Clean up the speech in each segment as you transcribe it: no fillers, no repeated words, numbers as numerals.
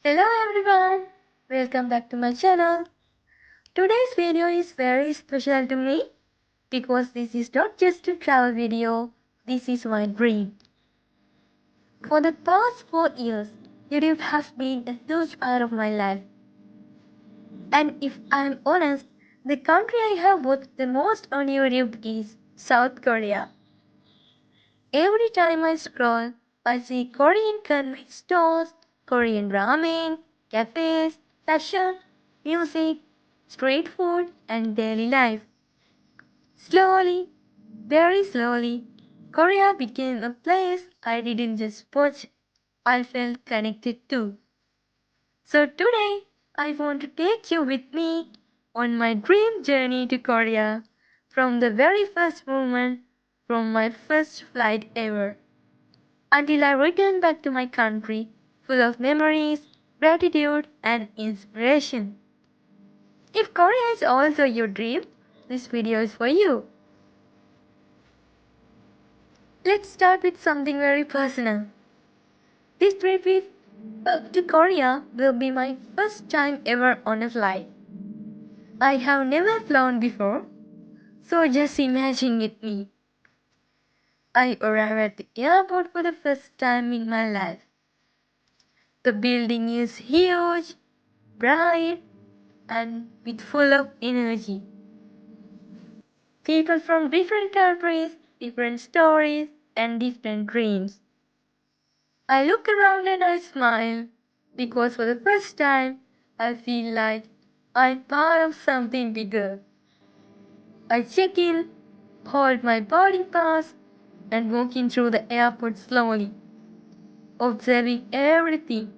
Hello everyone, welcome back to my channel. Today's video is very special to me because this is not just a travel video, this is my dream. For the past 4 years, YouTube has been a huge part of my life. And if I am honest, the country I have watched the most on YouTube is South Korea. Every time I scroll, I see Korean convenience stores, Korean ramen, cafes, fashion, music, street food, and daily life. Slowly, very slowly, Korea became a place I didn't just watch, I felt connected to. So today, I want to take you with me on my dream journey to Korea from the very first moment from my first flight ever until I return back to my country full of memories, gratitude, and inspiration. If Korea is also your dream, this video is for you. Let's start with something very personal. This trip to Korea will be my first time ever on a flight. I have never flown before, so just imagine with me. I arrive at the airport for the first time in my life. The building is huge, bright, and with full of energy. People from different countries, different stories, and different dreams. I look around and I smile because for the first time I feel like I'm part of something bigger. I check in, hold my boarding pass, and walk in through the airport slowly, observing everything,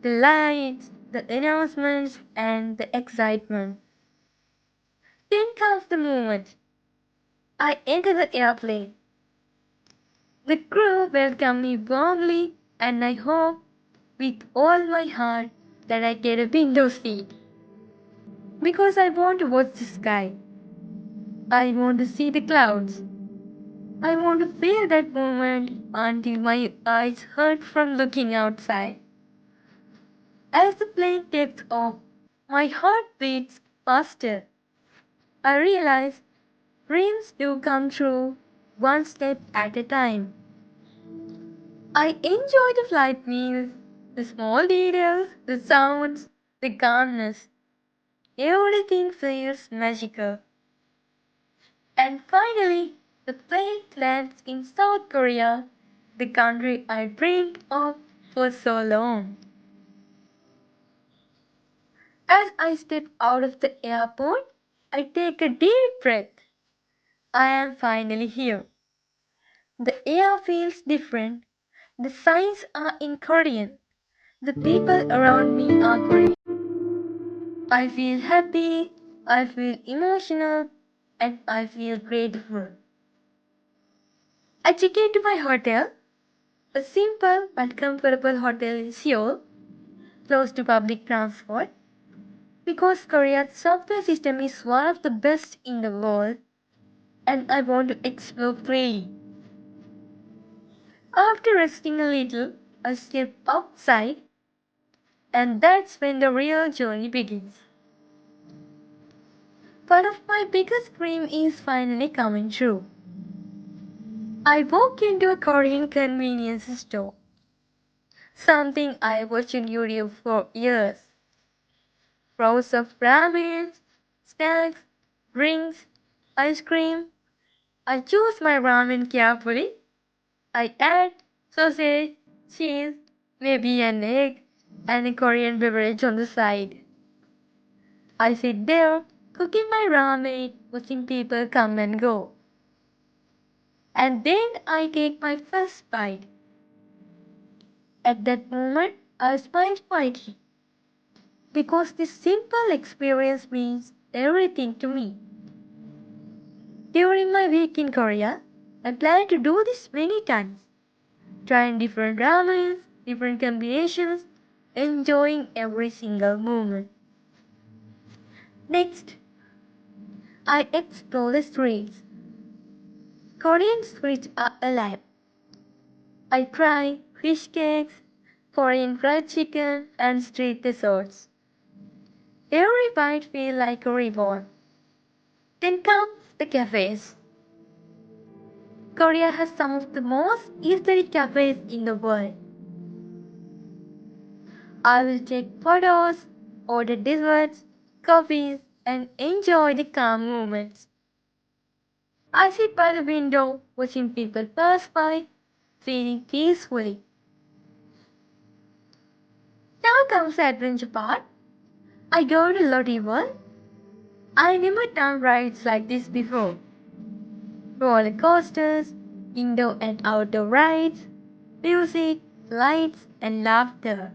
the lights, the announcements, and the excitement. Then comes the moment. I enter the airplane. The crew welcomed me warmly, and I hope with all my heart that I get a window seat. Because I want to watch the sky. I want to see the clouds. I want to feel that moment until my eyes hurt from looking outside. As the plane takes off, my heart beats faster. I realize dreams do come true one step at a time. I enjoy the flight meals, the small details, the sounds, the calmness. Everything feels magical. And finally, the plane lands in South Korea, the country I dreamed of for so long. As I step out of the airport, I take a deep breath. I am finally here. The air feels different. The signs are in Korean. The people around me are Korean. I feel happy, I feel emotional, and I feel grateful. I check into my hotel, a simple but comfortable hotel in Seoul, close to public transport, because Korea's subway system is one of the best in the world, and I want to explore freely. After resting a little, I step outside, and that's when the real journey begins. Part of my biggest dream is finally coming true. I walk into a Korean convenience store, something I watched on YouTube for years. Rows of ramen, snacks, drinks, ice cream. I choose my ramen carefully. I add sausage, cheese, maybe an egg, and a Korean beverage on the side. I sit there, cooking my ramen, watching people come and go. And then I take my first bite. At that moment, I smile quietly because this simple experience means everything to me. During my week in Korea, I plan to do this many times, trying different ramens, different combinations, enjoying every single moment. Next, I explore the streets. Korean streets are alive. I try fish cakes, Korean fried chicken, and street desserts. Every bite feels like a reward. Then comes the cafes. Korea has some of the most aesthetic cafes in the world. I will take photos, order desserts, coffees, and enjoy the calm moments. I sit by the window watching people pass by, feeling peacefully. Now comes the adventure part. I go to Lotte World. I never done rides like this before. Roller coasters, indoor and outdoor rides, music, lights, and laughter.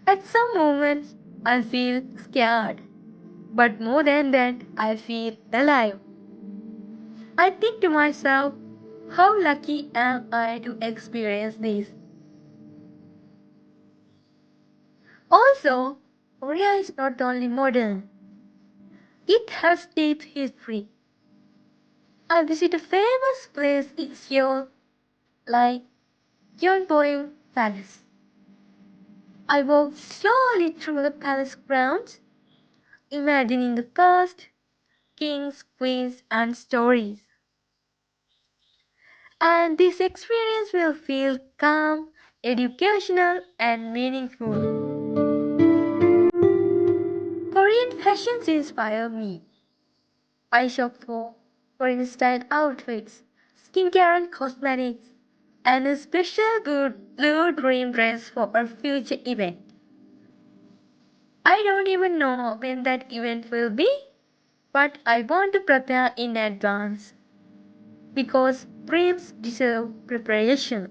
At some moments, I feel scared, but more than that, I feel alive. I think to myself, how lucky am I to experience this? Also, Korea is not only modern, it has deep history. I visit a famous place in Seoul like Gyeongbokgung Palace. I walk slowly through the palace grounds, imagining the past, kings, queens, and stories. And this experience will feel calm, educational, and meaningful. Korean fashions inspire me. I shop for Korean style outfits, skincare and cosmetics, and a special good blue dream dress for a future event. I don't even know when that event will be, but I want to prepare in advance because dreams deserve preparation.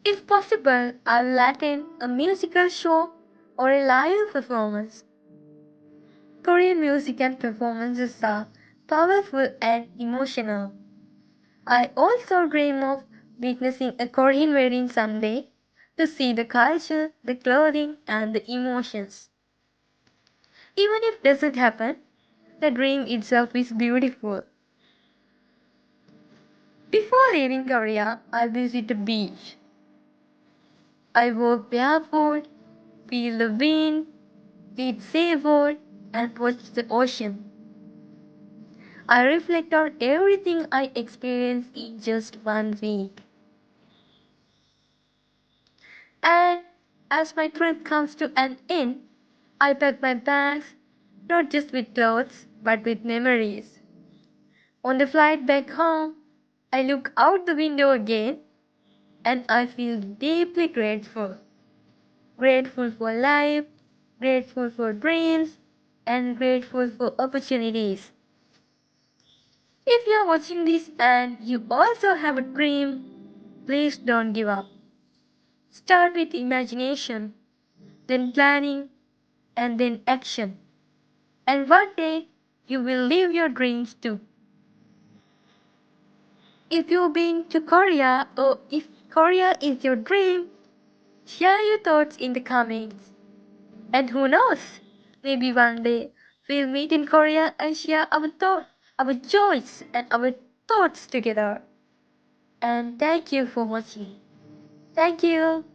If possible, I will attend a musical show or a live performance. Korean music and performances are powerful and emotional. I also dream of witnessing a Korean wedding someday to see the culture, the clothing, and the emotions. Even if it doesn't happen, the dream itself is beautiful. Before leaving Korea, I visit the beach. I walk barefoot, feel the wind, eat seafood, and watch the ocean. I reflect on everything I experienced in just 1 week. And as my trip comes to an end, I pack my bags, not just with clothes, but with memories. On the flight back home, I look out the window again and I feel deeply grateful. Grateful for life, grateful for dreams, and grateful for opportunities. If you are watching this and you also have a dream, please don't give up. Start with imagination, then planning, and then action. And one day you will live your dreams too. If you've been to Korea or if Korea is your dream, share your thoughts in the comments. And who knows, maybe one day we'll meet in Korea and share our joys and our thoughts together. And thank you for watching. Thank you.